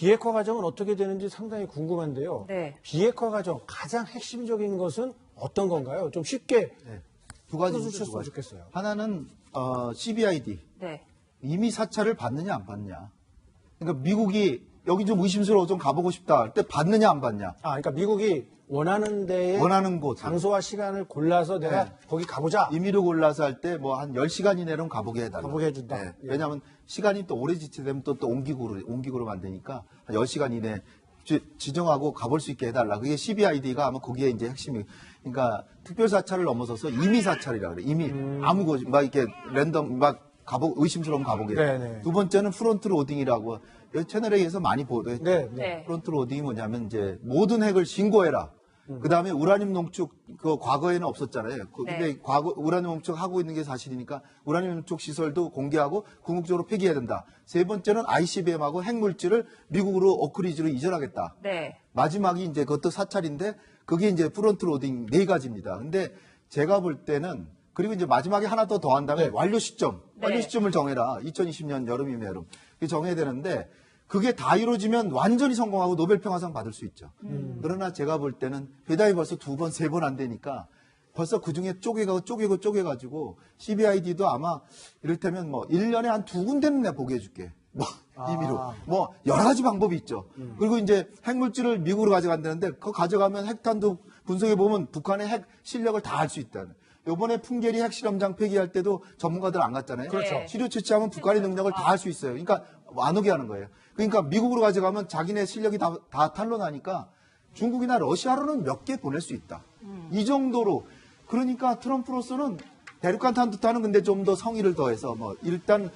비핵화 과정은 어떻게 되는지 상당히 궁금한데요. 네. 비핵화 과정 가장 핵심적인 것은 어떤 건가요? 좀 쉽게 두 가지 풀어주셨으면 좋겠어요. 하나는 CBID 네. 이미 사찰을 받느냐 안 받느냐. 그러니까 미국이 여기 좀 의심스러워 좀 가보고 싶다 할 때 받느냐 안 받냐. 그러니까 미국이 원하는 데에 원하는 곳 장소와 시간을 골라서 내가 네. 거기 가보자. 임의로 골라서 할 때 뭐 한 10시간 이내로는 가보게 해달라. 가보게 해준다. 네. 예. 왜냐하면 시간이 또 오래 지체되면 또 옹기구로 만드니까 한 10시간 이내 지정하고 가볼 수 있게 해달라. 그게 CBID가 아마 거기에 이제 핵심이. 그러니까 특별사찰을 넘어서서 임의사찰이라 그래. 임의. 아무 곳, 막 이렇게 랜덤, 막 의심스러운 가보게. 네네. 두 번째는 프론트 로딩이라고. 여기 채널에 의해서 많이 보도했죠. 네. 네. 프론트 로딩이 뭐냐면 이제 모든 핵을 신고해라. 그 다음에 우라늄 농축, 그 과거에는 없었잖아요. 근데 네. 우라늄 농축 하고 있는 게 사실이니까 우라늄 농축 시설도 공개하고 궁극적으로 폐기해야 된다. 세 번째는 ICBM하고 핵물질을 미국으로 오크리지로 이전하겠다. 네. 마지막이 이제 그것도 사찰인데 그게 이제 프론트 로딩 네 가지입니다. 근데 제가 볼 때는 그리고 이제 마지막에 하나 더 더한 다음에 완료 시점, 네. 완료 시점을 정해라. 2020년 여름이면 여름. 그게 정해야 되는데 그게 다 이루어지면 완전히 성공하고 노벨 평화상 받을 수 있죠. 그러나 제가 볼 때는 회담이 벌써 2번, 3번 안 되니까 벌써 그 중에 쪼개가지고 CBID도 아마 이를테면 뭐 1년에 한 2군데는 내가 보게 해줄게. 뭐 임의로. 뭐 여러 가지 방법이 있죠. 그리고 이제 핵물질을 미국으로 가져간다는데 그거 가져가면 핵탄두 분석해 보면 북한의 핵 실력을 다 알 수 있다는. 요번에 풍계리 핵실험장 폐기할 때도 전문가들 안 갔잖아요. 그렇죠. 시료 채취하면 북한의 능력을 다 할 수 있어요. 그러니까 안 오게 하는 거예요. 그러니까 미국으로 가져가면 자기네 실력이 다 탄로나니까 중국이나 러시아로는 몇 개 보낼 수 있다. 이 정도로. 그러니까 트럼프로서는 대륙간 탄두탄은 근데 좀 더 성의를 더해서 뭐 일단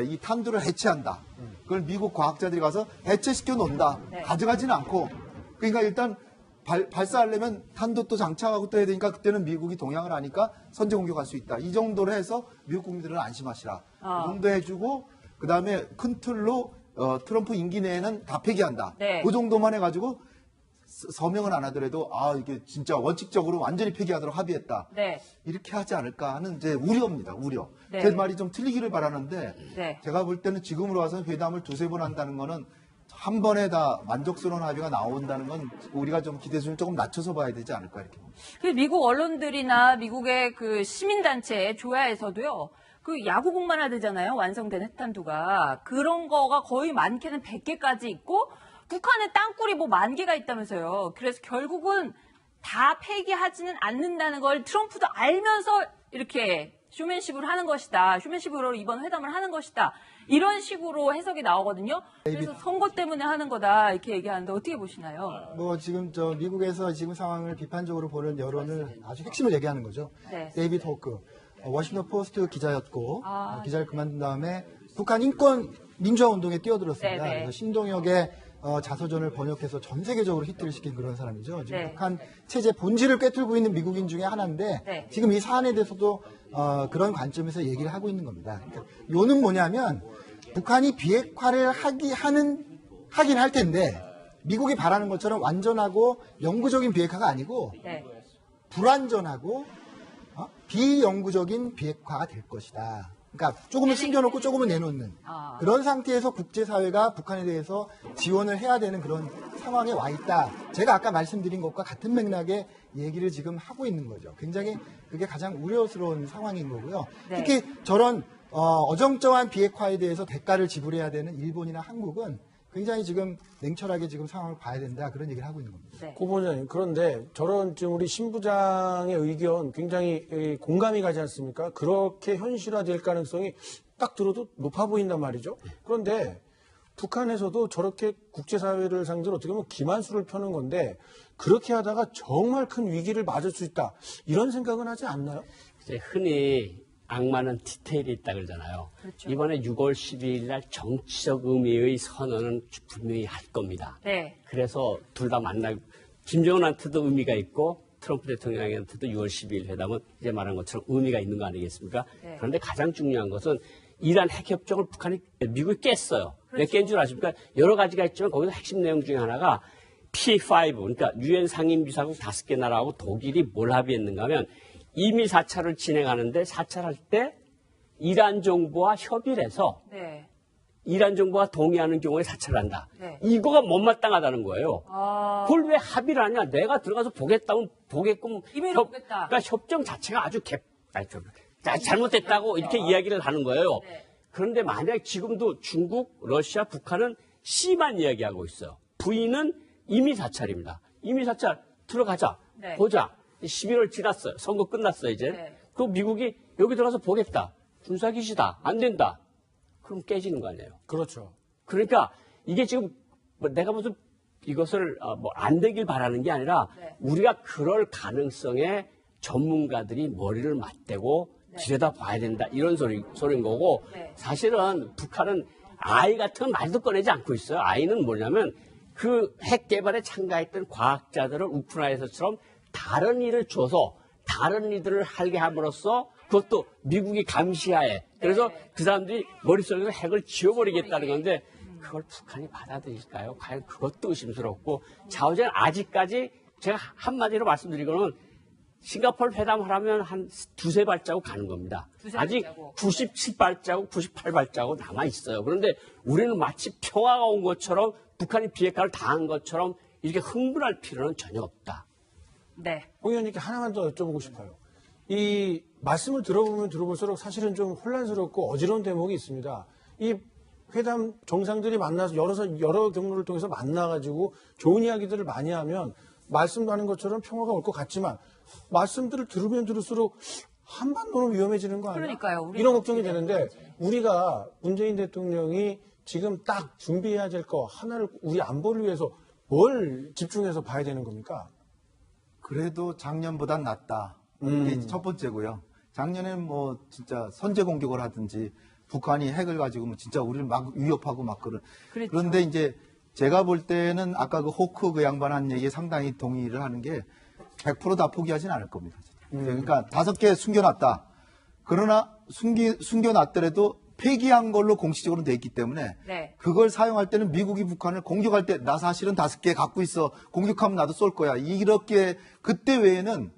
이 탄두를 해체한다. 그걸 미국 과학자들이 가서 해체시켜 놓는다. 네. 가져가지는 않고. 그러니까 일단 발사하려면 탄도 또 장착하고 또 해야 되니까 그때는 미국이 동향을 하니까 선제 공격할 수 있다. 이 정도로 해서 미국 국민들은 안심하시라. 이 정도 해주고 그다음에 큰 틀로 트럼프 임기 내에는 다 폐기한다. 네. 그 정도만 해가지고 서명은 안 하더라도 이게 진짜 원칙적으로 완전히 폐기하도록 합의했다. 네. 이렇게 하지 않을까 하는 이제 우려입니다. 우려. 네. 제 말이 좀 틀리기를 바라는데 네. 제가 볼 때는 지금으로 와서 회담을 2-3번 한다는 거는 한 번에 다 만족스러운 합의가 나온다는 건 우리가 좀 기대수를 조금 낮춰서 봐야 되지 않을까 이렇게. 그 미국 언론들이나 미국의 그 시민단체 조야에서도요. 그 야구공만 하되잖아요. 완성된 핵탄두가. 그런 거가 거의 많게는 100개까지 있고 북한에 땅굴이 뭐 10,000개가 있다면서요. 그래서 결국은 다 폐기하지는 않는다는 걸 트럼프도 알면서 이렇게 쇼맨십으로 하는 것이다. 쇼맨십으로 이번 회담을 하는 것이다. 이런 식으로 해석이 나오거든요. 그래서 선거 때문에 하는 거다 이렇게 얘기하는데 어떻게 보시나요? 뭐 지금 미국에서 지금 상황을 비판적으로 보는 여론을 아주 핵심을 얘기하는 거죠. 네. 데이비드 호크, 워싱턴 포스트 기자였고 기자를 그만둔 다음에 북한 인권 민주화 운동에 뛰어들었습니다. 네네. 그래서 신동혁의 자서전을 번역해서 전 세계적으로 히트를 시킨 그런 사람이죠. 지금 네. 북한 체제 본질을 꿰뚫고 있는 미국인 중에 하나인데 네. 지금 이 사안에 대해서도 그런 관점에서 얘기를 하고 있는 겁니다. 그러니까 요는 뭐냐면 북한이 비핵화를 하긴 할 텐데 미국이 바라는 것처럼 완전하고 영구적인 비핵화가 아니고 네. 불완전하고 비영구적인 비핵화가 될 것이다. 그러니까 조금은 숨겨놓고 조금은 내놓는 그런 상태에서 국제사회가 북한에 대해서 지원을 해야 되는 그런 상황에 와 있다. 제가 아까 말씀드린 것과 같은 맥락의 얘기를 지금 하고 있는 거죠. 굉장히 그게 가장 우려스러운 상황인 거고요. 네. 특히 저런 어정쩡한 비핵화에 대해서 대가를 지불해야 되는 일본이나 한국은 굉장히 지금 냉철하게 지금 상황을 봐야 된다. 그런 얘기를 하고 있는 겁니다. 네. 고 본부장님, 그런데 저런 지금 우리 신 부장의 의견 굉장히 공감이 가지 않습니까? 그렇게 현실화될 가능성이 딱 들어도 높아 보인단 말이죠. 그런데 북한에서도 저렇게 국제사회를 상대로 어떻게 보면 기만수를 펴는 건데 그렇게 하다가 정말 큰 위기를 맞을 수 있다. 이런 생각은 하지 않나요? 이제 흔히 악마는 디테일이 있다 그러잖아요. 그렇죠. 이번에 6월 12일 날 정치적 의미의 선언은 분명히 할 겁니다. 네. 그래서 둘 다 만나고 김정은한테도 의미가 있고 트럼프 대통령한테도 6월 12일 회담은 이제 말한 것처럼 의미가 있는 거 아니겠습니까? 네. 그런데 가장 중요한 것은 이란 핵협정을 미국이 깼어요. 왜 그렇죠. 깬 줄 아십니까? 여러 가지가 있지만 거기서 핵심 내용 중에 하나가 P5, 그러니까 유엔 상임이사국 5개 나라하고 독일이 뭘 합의했는가 하면 이미 4차를 진행하는데 4차를 할 때 이란 정부와 협의를 해서 네. 이란 정부가 동의하는 경우에 사찰을 한다. 네. 이거가 못마땅하다는 거예요. 아, 그걸 왜 합의를 하냐? 내가 들어가서 보겠다면 보겠고 임의로 보겠다. 그러니까 협정 자체가 아주 잘못됐다고 이렇게 이야기를 하는 거예요. 네. 그런데 만약 지금도 중국, 러시아, 북한은 C만 이야기하고 있어요. V는 임의 사찰입니다. 임의 사찰 들어가자. 네. 보자. 11월 지났어요. 선거 끝났어요, 이제. 네. 그 미국이 여기 들어가서 보겠다. 군사기지다. 안 된다. 그럼 깨지는 거 아니에요. 그렇죠. 그러니까 이게 지금 뭐 내가 무슨 이것을 뭐 안 되길 바라는 게 아니라 네. 우리가 그럴 가능성에 전문가들이 머리를 맞대고 들여다봐야 된다. 이런 소리인 거고 네. 사실은 북한은 아이 같은 말도 꺼내지 않고 있어요. 아이는 뭐냐면 그 핵 개발에 참가했던 과학자들을 우크라이나에서처럼 다른 일을 줘서 다른 일들을 하게 함으로써 그것도 미국이 감시하에 그래서 그 사람들이 머릿속에서 핵을 지워버리겠다는 건데 그걸 북한이 받아들일까요? 과연 그것도 의심스럽고 좌우전 아직까지 제가 한마디로 말씀드리고는 싱가포르 회담하려면 한 두세 발자국 가는 겁니다. 두세 아직 발자국. 97발자국, 98발자국 남아 있어요. 그런데 우리는 마치 평화가 온 것처럼 북한이 비핵화를 당한 것처럼 이렇게 흥분할 필요는 전혀 없다. 네. 홍 의원님께 하나만 더 여쭤보고 싶어요. 이 말씀을 들어보면 들어볼수록 사실은 좀 혼란스럽고 어지러운 대목이 있습니다. 이 회담 정상들이 만나서 여러 경로를 통해서 만나가지고 좋은 이야기들을 많이 하면 말씀하는 것처럼 평화가 올 것 같지만 말씀들을 들으면 들을수록 한반도는 위험해지는 거 아니야? 그러니까요. 이런 걱정이 되는데 우리가 문재인 대통령이 지금 딱 준비해야 될 거 하나를 우리 안보를 위해서 뭘 집중해서 봐야 되는 겁니까? 그래도 작년보단 낫다. 이게 첫 번째고요. 작년엔 뭐 진짜 선제 공격을 하든지 북한이 핵을 가지고 뭐 진짜 우리를 막 위협하고 막 그랬죠. 그런데 이제 제가 볼 때는 아까 그 호크 그 양반 한 얘기에 상당히 동의를 하는 게 100%다 포기하진 않을 겁니다. 그러니까 5개 숨겨놨다. 그러나 숨겨놨더라도 폐기한 걸로 공식적으로 돼 있기 때문에 네. 그걸 사용할 때는 미국이 북한을 공격할 때 나 사실은 5개 갖고 있어. 공격하면 나도 쏠 거야. 이렇게 그때 외에는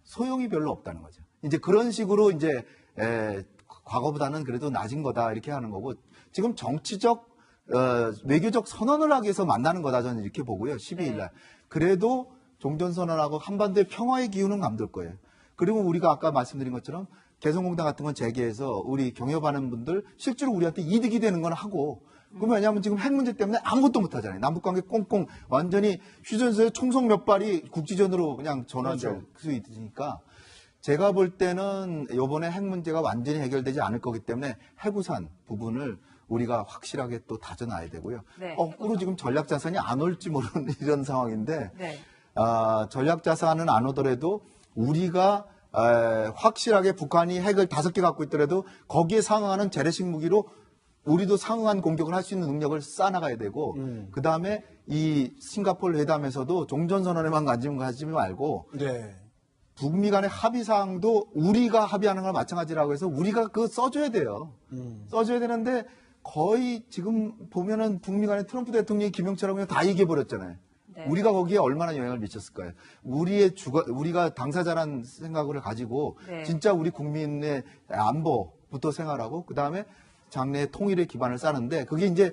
소용이 별로 없다는 거죠. 이제 그런 식으로 이제 과거보다는 그래도 낮은 거다 이렇게 하는 거고 지금 정치적 외교적 선언을 하기 위해서 만나는 거다 저는 이렇게 보고요. 12일 날. 그래도 종전선언하고 한반도의 평화의 기운은 감돌 거예요. 그리고 우리가 아까 말씀드린 것처럼 개성공단 같은 건 재개해서 우리 경협하는 분들 실제로 우리한테 이득이 되는 건 하고 그러면 왜냐하면 지금 핵 문제 때문에 아무것도 못 하잖아요. 남북관계 꽁꽁 완전히 휴전소에 총성 몇 발이 국지전으로 그냥 전환될 수 있으니까 제가 볼 때는 이번에 핵 문제가 완전히 해결되지 않을 거기 때문에 해구산 부분을 우리가 확실하게 또 다져놔야 되고요. 네. 거꾸로 지금 전략자산이 안 올지 모르는 이런 상황인데 네. 전략자산은 안 오더라도 우리가 확실하게 북한이 핵을 5개 갖고 있더라도 거기에 상응하는 재래식 무기로 우리도 상응한 공격을 할 수 있는 능력을 쌓아나가야 되고 그다음에 이 싱가포르 회담에서도 종전선언에만 가지 말고 네. 북미 간의 합의사항도 우리가 합의하는 걸 마찬가지라고 해서 우리가 그거 써줘야 돼요. 써줘야 되는데 거의 지금 보면은 북미 간의 트럼프 대통령이 김영철하고 그냥 다 얘기해버렸잖아요. 네. 우리가 거기에 얼마나 영향을 미쳤을까요? 우리가 당사자란 생각을 가지고 네. 진짜 우리 국민의 안보부터 생각하고 그 다음에 장래의 통일의 기반을 쌓는데 그게 이제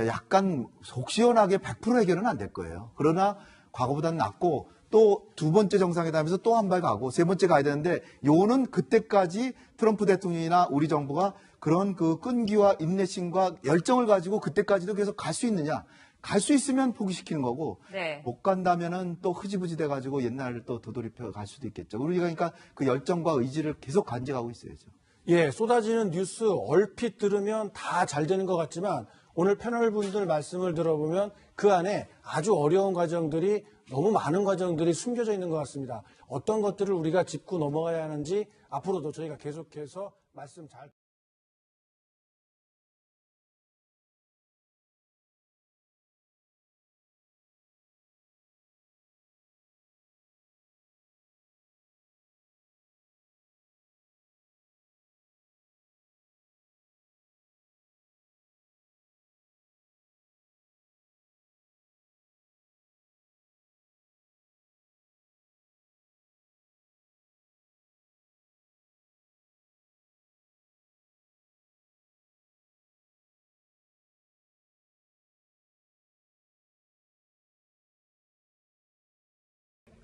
약간 속 시원하게 100% 해결은 안 될 거예요. 그러나 과거보다는 낫고 또 두 번째 정상회담에서 또 한 발 가고 세 번째 가야 되는데 요는 그때까지 트럼프 대통령이나 우리 정부가 그런 그 끈기와 인내심과 열정을 가지고 그때까지도 계속 갈 수 있느냐. 갈 수 있으면 포기시키는 거고 네. 못 간다면은 또 흐지부지 돼가지고 옛날을 또 되돌이켜 갈 수도 있겠죠. 우리가 그러니까 그 열정과 의지를 계속 간직하고 있어야죠. 예, 쏟아지는 뉴스 얼핏 들으면 다 잘 되는 것 같지만 오늘 패널 분들 말씀을 들어보면 그 안에 아주 어려운 과정들이 너무 많은 과정들이 숨겨져 있는 것 같습니다. 어떤 것들을 우리가 짚고 넘어가야 하는지 앞으로도 저희가 계속해서 말씀 잘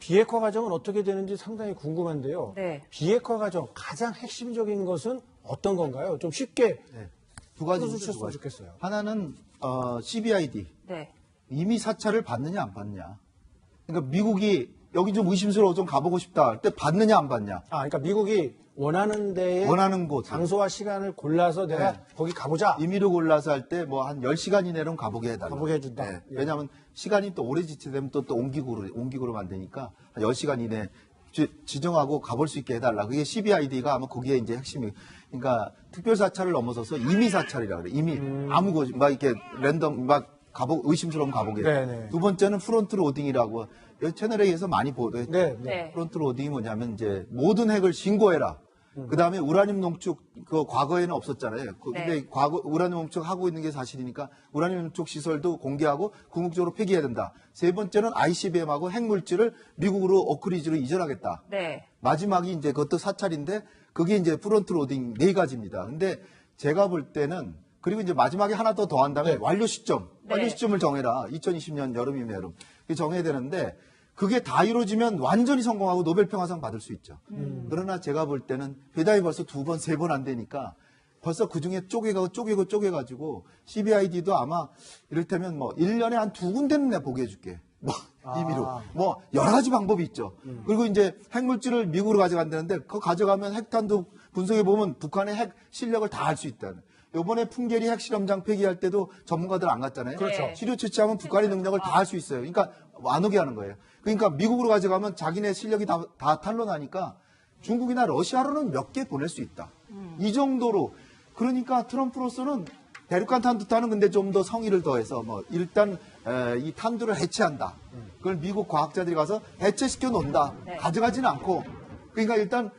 비핵화 과정은 어떻게 되는지 상당히 궁금한데요. 네. 비핵화 과정 가장 핵심적인 것은 어떤 건가요? 좀 쉽게 네. 두 가지 풀어주셨으면 좋겠어요. 하나는 CBID 네. 이미 사찰을 받느냐 안 받느냐. 그러니까 미국이 여기 좀 의심스러워 좀 가보고 싶다 할 때 받느냐 안 받냐. 그러니까 미국이 원하는 데에 원하는 곳 장소와 시간을 골라서 내가 네. 거기 가보자. 임의로 골라서 할 때 뭐 한 10시간 이내로는 가보게 해달라. 가보게 해준다. 네. 예. 왜냐하면 시간이 또 오래 지체되면 또 옹기구로 만드니까 한 10시간 이내 지정하고 가볼 수 있게 해달라. 그게 CBID가 아마 거기에 이제 핵심이. 그러니까 특별 사찰을 넘어서서 임의 사찰이라 그래. 임의 아무 곳 막 이렇게 랜덤 막 의심스러운 가보게. 네네. 두 번째는 프론트 로딩이라고 여기 채널에 의해서 많이 보도했죠. 네. 네. 프론트 로딩이 뭐냐면 이제 모든 핵을 신고해라. 그 다음에 우라늄 농축, 그 과거에는 없었잖아요. 근데 네. 과거 우라늄 농축 하고 있는 게 사실이니까 우라늄 농축 시설도 공개하고 궁극적으로 폐기해야 된다. 세 번째는 ICBM하고 핵물질을 미국으로 오크리지로 이전하겠다. 네. 마지막이 이제 그것도 사찰인데 그게 이제 프론트 로딩 네 가지입니다. 근데 제가 볼 때는 그리고 이제 마지막에 하나 더 더한 다음에 네. 완료 시점, 네. 완료 시점을 정해라. 2020년 여름이면 여름. 그게 정해야 되는데 그게 다 이루어지면 완전히 성공하고 노벨 평화상 받을 수 있죠. 그러나 제가 볼 때는 회담이 벌써 두 번, 세 번 안 되니까 벌써 그 중에 쪼개가지고 CBID도 아마 이를테면 뭐 1년에 한 두 군데는 내가 보게 해줄게. 뭐 임의로. 뭐 여러 가지 방법이 있죠. 그리고 이제 핵물질을 미국으로 가져간다는데 그거 가져가면 핵탄두 분석해 보면 북한의 핵 실력을 다 알 수 있다는. 요번에 풍계리 핵실험장 폐기할 때도 전문가들 안 갔잖아요. 그렇죠. 시료 채취하면 북한의 능력을 다 할 수 있어요. 그러니까 안 오게 하는 거예요. 그러니까 미국으로 가져가면 자기네 실력이 다 탄로나니까 중국이나 러시아로는 몇 개 보낼 수 있다. 이 정도로. 그러니까 트럼프로서는 대륙간 탄두탄은 근데 좀 더 성의를 더해서 뭐 일단 이 탄두를 해체한다. 그걸 미국 과학자들이 가서 해체시켜 놓는다. 네. 가져가지는 않고. 그러니까 일단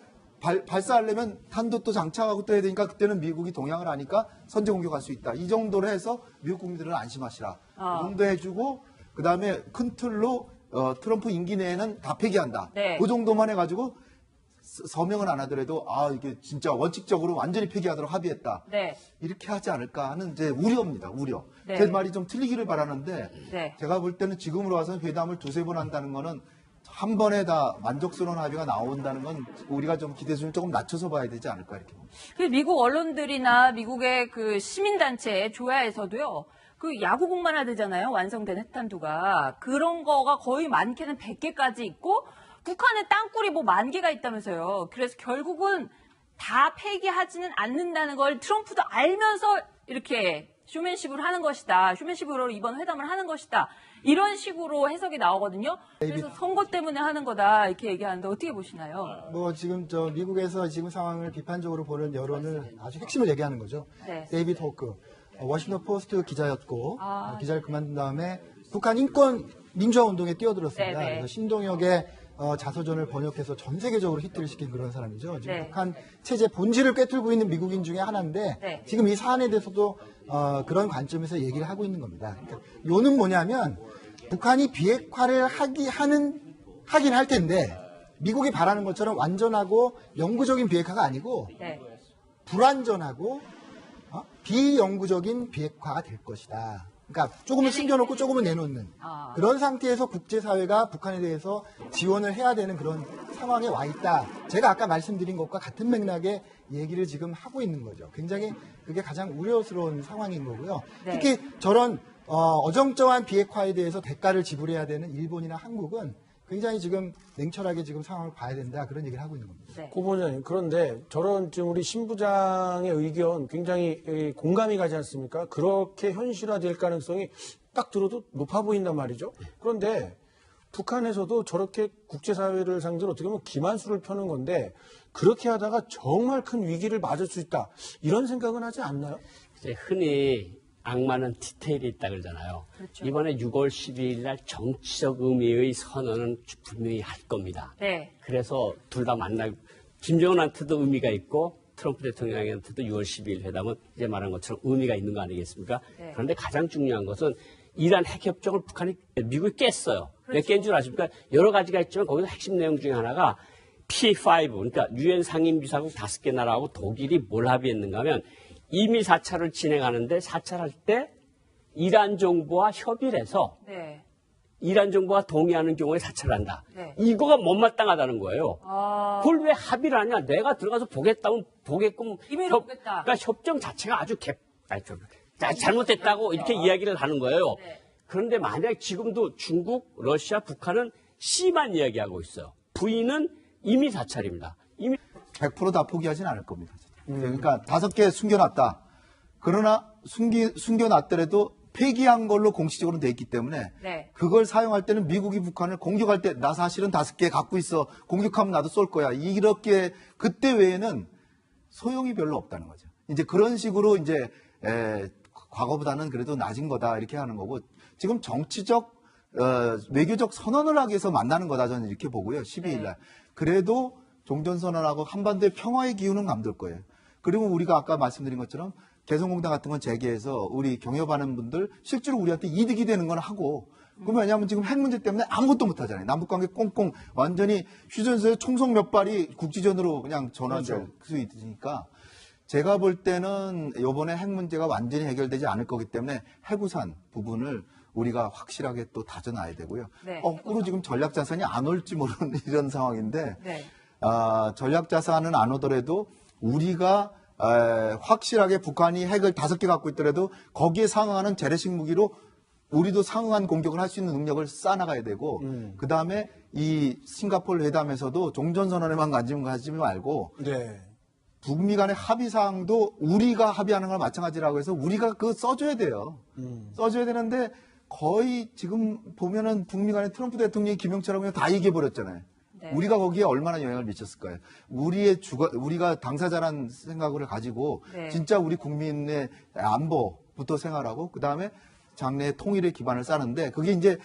발사하려면 탄도 또 장착하고 또 해야 되니까 그때는 미국이 동향을 하니까 선제 공격할 수 있다. 이 정도로 해서 미국 국민들은 안심하시라. 이 정도 해주고 그 다음에 큰 틀로 트럼프 임기 내에는 다 폐기한다. 네. 그 정도만 해가지고 서명은 안 하더라도 이게 진짜 원칙적으로 완전히 폐기하도록 합의했다. 네. 이렇게 하지 않을까 하는 이제 우려입니다. 우려. 네. 제 말이 좀 틀리기를 바라는데 네. 제가 볼 때는 지금으로 와서 회담을 두세 번 한다는 거는 한 번에 다 만족스러운 합의가 나온다는 건 우리가 좀 기대 수준을 조금 낮춰서 봐야 되지 않을까 이렇게. 그 미국 언론들이나 미국의 그 시민단체 조야에서도요. 그 야구공만 하대잖아요. 완성된 핵탄두가. 그런 거가 거의 많게는 100개까지 있고 북한의 땅굴이 뭐 10,000개가 있다면서요. 그래서 결국은 다 폐기하지는 않는다는 걸 트럼프도 알면서 이렇게 쇼맨십으로 하는 것이다. 쇼맨십으로 이번 회담을 하는 것이다. 이런 식으로 해석이 나오거든요. 그래서 선거 때문에 하는 거다 이렇게 얘기하는데 어떻게 보시나요? 뭐 지금 미국에서 지금 상황을 비판적으로 보는 여론을 아주 핵심을 얘기하는 거죠. 네. 데이비드 호크 워싱턴 포스트 기자였고 기자를 그만둔 다음에 북한 인권 민주화 운동에 뛰어들었습니다. 네, 네. 그래서 신동혁의 자서전을 번역해서 전 세계적으로 히트를 시킨 그런 사람이죠. 지금 네. 북한 체제 본질을 꿰뚫고 있는 미국인 중에 하나인데 네. 지금 이 사안에 대해서도 그런 관점에서 얘기를 하고 있는 겁니다. 그러니까 요는 뭐냐면 북한이 비핵화를 하긴 할 텐데 미국이 바라는 것처럼 완전하고 영구적인 비핵화가 아니고 네. 불완전하고 비영구적인 비핵화가 될 것이다. 그러니까 조금은 숨겨놓고 조금은 내놓는 그런 상태에서 국제사회가 북한에 대해서 지원을 해야 되는 그런 상황에 와 있다. 제가 아까 말씀드린 것과 같은 맥락의 얘기를 지금 하고 있는 거죠. 굉장히 그게 가장 우려스러운 상황인 거고요. 네. 특히 저런 어정쩡한 비핵화에 대해서 대가를 지불해야 되는 일본이나 한국은 굉장히 지금 냉철하게 지금 상황을 봐야 된다. 그런 얘기를 하고 있는 겁니다. 네. 고 본부장님, 그런데 저런 지금 우리 신부장의 의견 굉장히 공감이 가지 않습니까? 그렇게 현실화될 가능성이 딱 들어도 높아 보인단 말이죠. 그런데 북한에서도 저렇게 국제사회를 상대로 어떻게 보면 기만수를 펴는 건데 그렇게 하다가 정말 큰 위기를 맞을 수 있다. 이런 생각은 하지 않나요? 이제 흔히 악마는 디테일이 있다 그러잖아요. 그렇죠. 이번에 6월 12일 날 정치적 의미의 선언은 분명히 할 겁니다. 네. 그래서 둘 다 만나고 김정은한테도 의미가 있고 트럼프 대통령한테도 6월 12일 회담은 이제 말한 것처럼 의미가 있는 거 아니겠습니까? 네. 그런데 가장 중요한 것은 이란 핵협정을 미국이 깼어요. 왜 그렇죠. 깬 줄 아십니까? 여러 가지가 있지만 거기서 핵심 내용 중에 하나가 P5, 그러니까 유엔 상임비사국 5개 나라하고 독일이 뭘 합의했는가 하면 이미 사찰을 진행하는데 사찰할 때 이란 정부와 협의를 해서 네. 이란 정부가 동의하는 경우에 사찰한다. 네. 이거가 못마땅하다는 거예요. 아, 그걸 왜 합의를 하냐? 내가 들어가서 보겠다면 보게끔. 임의로 보겠다. 그러니까 협정 자체가 아주 잘못됐다고 이렇게 이야기를 하는 거예요. 네. 그런데 만약 지금도 중국, 러시아, 북한은 C만 이야기하고 있어요. V는 이미 사찰입니다. 이미 100%다 포기하진 않을 겁니다. 그러니까 5개 숨겨놨다. 그러나 숨겨놨더라도 폐기한 걸로 공식적으로 돼 있기 때문에 네. 그걸 사용할 때는 미국이 북한을 공격할 때 나 사실은 5개 갖고 있어. 공격하면 나도 쏠 거야. 이렇게 그때 외에는 소용이 별로 없다는 거죠. 이제 그런 식으로 이제 과거보다는 그래도 낮은 거다 이렇게 하는 거고 지금 정치적 외교적 선언을 하기 위해서 만나는 거다 저는 이렇게 보고요. 12일 날. 그래도 종전선언하고 한반도의 평화의 기운은 남들 거예요. 그리고 우리가 아까 말씀드린 것처럼 개성공단 같은 건 재개해서 우리 경협하는 분들 실제로 우리한테 이득이 되는 건 하고 그러면 왜냐하면 지금 핵 문제 때문에 아무것도 못 하잖아요. 남북관계 꽁꽁 완전히 휴전선에 총성 몇 발이 국지전으로 그냥 전환될 수 있으니까 제가 볼 때는 이번에 핵 문제가 완전히 해결되지 않을 거기 때문에 해구산 부분을 우리가 확실하게 또 다져놔야 되고요. 네, 거꾸로 지금 전략자산이 안 올지 모르는 이런 상황인데 네. 전략자산은 안 오더라도 우리가 확실하게 북한이 핵을 5개 갖고 있더라도 거기에 상응하는 재래식 무기로 우리도 상응한 공격을 할 수 있는 능력을 쌓아나가야 되고 그다음에 이 싱가포르 회담에서도 종전선언에만 가지 말고 네. 북미 간의 합의사항도 우리가 합의하는 걸 마찬가지라고 해서 우리가 그거 써줘야 돼요. 써줘야 되는데 거의 지금 보면은 북미 간의 트럼프 대통령이 김영철하고 다 얘기해버렸잖아요. 네. 우리가 거기에 얼마나 영향을 미쳤을까요? 우리가 당사자란 생각을 가지고 네. 진짜 우리 국민의 안보부터 생활하고 그 다음에 장래의 통일의 기반을 쌓는데 그게 이제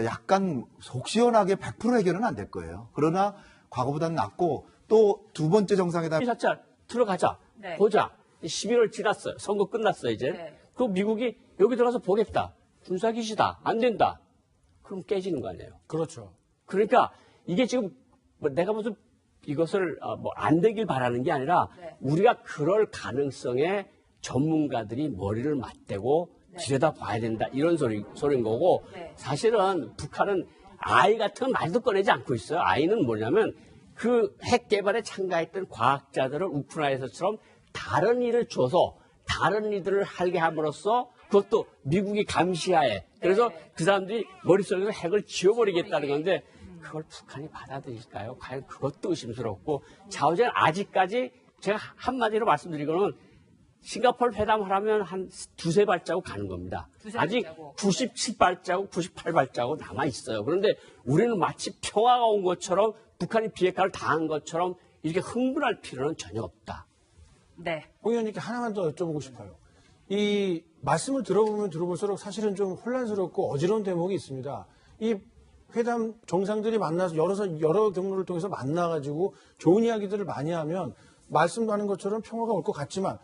약간 속 시원하게 100% 해결은 안 될 거예요. 그러나 과거보다는 낫고 또 두 번째 정상회담 사찰 들어가자. 네. 보자. 11월 지났어요. 선거 끝났어요, 이제. 네. 그 미국이 여기 들어가서 보겠다. 군사기시다. 안 된다. 그럼 깨지는 거 아니에요. 그렇죠. 그러니까 이게 지금 뭐 내가 무슨 이것을 뭐 안 되길 바라는 게 아니라 네. 우리가 그럴 가능성에 전문가들이 머리를 맞대고 들여다 봐야 된다. 이런 소리인 거고 네. 사실은 북한은 아이 같은 말도 꺼내지 않고 있어요. 아이는 뭐냐면 그 핵 개발에 참가했던 과학자들을 우크라이나에서처럼 다른 일을 줘서 다른 일들을 하게 함으로써 그것도 미국이 감시하에 그래서 그 사람들이 머릿속에서 핵을 지워버리겠다는 건데 그걸 북한이 받아들일까요? 과연 그것도 의심스럽고 자우전 아직까지 제가 한마디로 말씀드리고는 싱가포르 회담을 하면 한 2-3발자국 가는 겁니다. 아직 97발자국, 98발자국 남아 있어요. 그런데 우리는 마치 평화가 온 것처럼 북한이 비핵화를 당한 것처럼 이렇게 흥분할 필요는 전혀 없다. 네. 홍 의원님께 하나만 더 여쭤보고 싶어요. 이 말씀을 들어보면 들어볼수록 사실은 좀 혼란스럽고 어지러운 대목이 있습니다. 이 회담 정상들이 만나서 여러 경로를 통해서 만나가지고 좋은 이야기들을 많이 하면 말씀하는 것처럼 평화가 올 것 같지만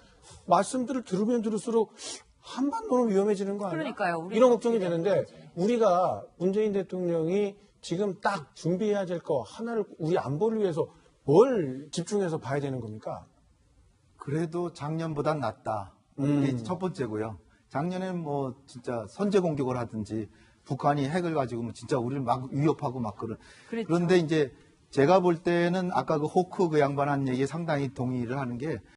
말씀들을 들으면 들을수록 한반도는 위험해지는 거 아니야? 그러니까요. 이런 걱정이 되는데 우리가 문재인 대통령이 지금 딱 준비해야 될 거 하나를 우리 안보를 위해서 뭘 집중해서 봐야 되는 겁니까? 그래도 작년보단 낫다. 이게 첫 번째고요. 작년에는 뭐 진짜 선제 공격을 하든지 북한이 핵을 가지고 뭐 진짜 우리를 막 위협하고 막 그랬죠. 그런데 이제 제가 볼 때는 아까 그 호크 그 양반 한 얘기에 상당히 동의를 하는 게